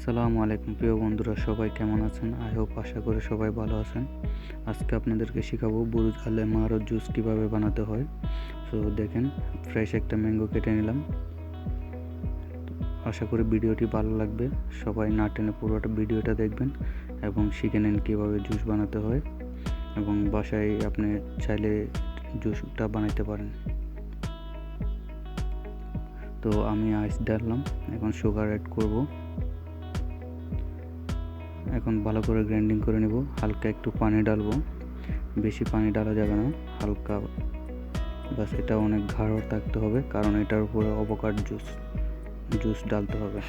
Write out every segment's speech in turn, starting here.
আসসালামু আলাইকুম প্রিয় বন্ধুরা, সবাই কেমন আছেন? আশা করি সবাই ভালো আছেন। আজকে আপনাদেরকে শেখাবো বুরুজ আল এমারত জুস কীভাবে বানাতে হয়। সো দেখেন, ফ্রেশ একটা ম্যাঙ্গো কেটে নিলাম। আশা করি ভিডিওটি ভালো লাগবে। সবাই না টেনে পুরোটা ভিডিওটা দেখবেন এবং শিখে নেন কীভাবে জুস বানাতে হয়, এবং বাসায় আপনি চাইলে জুসটা বানাইতে পারেন। তো আমি আইস ডাললাম, এখন সুগার অ্যাড করব। এখন ভালো করে গ্রাইন্ডিং করে নেব। হালকা একটু পানি ডালবো, বেশি পানি ডালা যাবে না, হালকা বাস। এটা অনেক গাঢ় থাকতে হবে, কারণ এটার উপরে অ্যাভোকাডো জুস ডালতে হবে।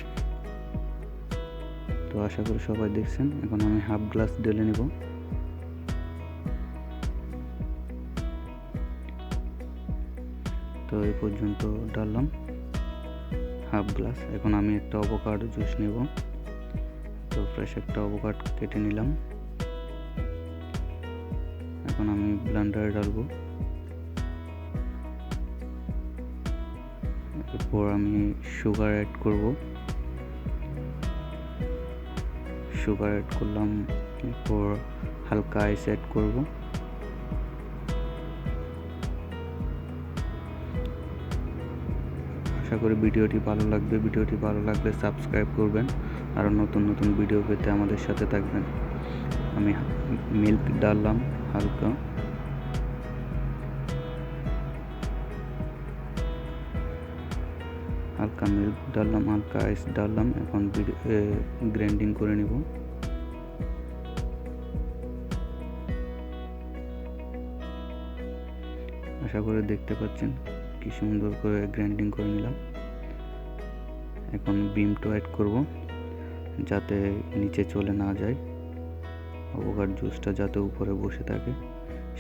তো আশা করি সবাই দেখছেন। এখন আমি হাফ গ্লাস ঢেলে নেব। তো এই পর্যন্ত ডাললাম হাফ গ্লাস। এখন আমি একটা অ্যাভোকাডো জুস নেব। তো ফ্রেশ একটা অ্যাভোকাডো কেটে নিলাম। এখন আমি ব্লেন্ডারে ডালবো। এরপর আমি সুগার অ্যাড করব। সুগার অ্যাড করলাম, এরপর হালকা আইস অ্যাড করব। আশা করি ভিডিওটি ভালো লাগবে। ভিডিওটি ভালো লাগলে সাবস্ক্রাইব করবেন, আরও নতুন নতুন ভিডিও পেতে আমাদের সাথে থাকবেন। আমি মিল্ক ডাললাম হালকা। মিল্ক ডাললাম, হালকা আইস ডাললাম। এখন গ্রাইন্ডিং করে নিব। আশা করে দেখতে পাচ্ছেন কি সুন্দর করে গ্রাইন্ডিং করে নিলাম। এখন বিমটা অ্যাড করব, যাতে নিচে চলে না যায়, অ্যাভোকাডো জুসটা যাতে উপরে বসে থাকে,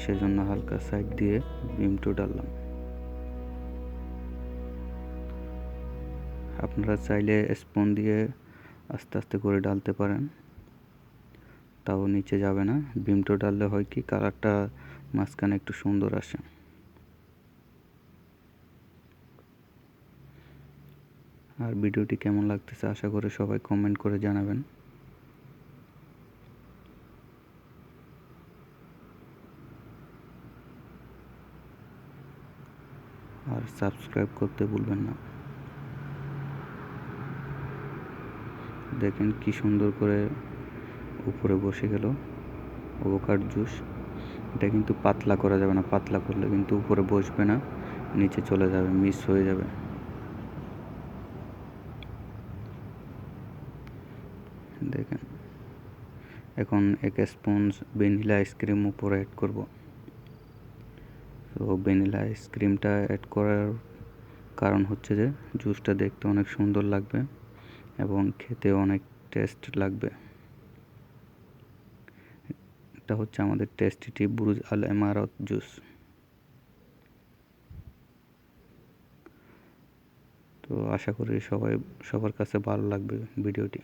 সেজন্য হালকা সাইড দিয়ে বিমটা ডাললাম। আপনারা চাইলে স্পুন দিয়ে আস্তে আস্তে করে ডালতে পারেন, তাও নিচে যাবে না। বিমটা ডাললে হয় কি, কালারটা মাঝখানে একটু সুন্দর আসে। আর ভিডিওটি কেমন লাগতেছে আশা করি সবাই কমেন্ট করে জানাবেন। আর সাবস্ক্রাইব করতে ভুলবেন না। দেখেন কি সুন্দর করে উপরে বসে গেল অ্যাভোকাডো জুস। এটা কিন্তু পাতলা করা যাবে না, পাতলা করলে কিন্তু উপরে বসবে না, নিচে চলে যাবে, মিস হয়ে যাবে। দেখেন, এখন 1 স্পুন ভ্যানিলা আইসক্রিম উপরে অ্যাড করব। তো ভ্যানিলা আইসক্রিমটা অ্যাড করার কারণ হচ্ছে যে জুসটা দেখতে অনেক সুন্দর লাগবে এবং খেতে অনেক টেস্ট লাগবে। এটা হচ্ছে আমাদের টেস্টি বুরুজ আল এমারত জুস। তো আশা করি সবার কাছে ভালো লাগবে ভিডিওটি।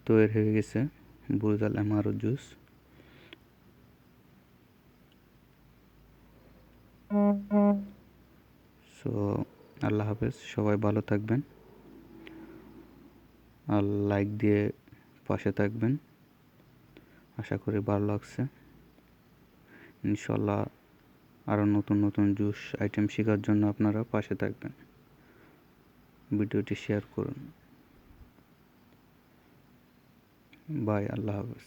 তৈরি হয়ে গেছে বুরুজ আল এমারত জুস। সো আল্লাহ হাফেজ, সবাই ভালো থাকবেন আর লাইক দিয়ে পাশে থাকবেন। আশা করি ভালো লাগছে। ইনশাল্লাহ আরও নতুন নতুন জুস আইটেম শেখার জন্য আপনারা পাশে থাকবেন। ভিডিওটি শেয়ার করুন। বাই, আল্লাহ হাফেজ।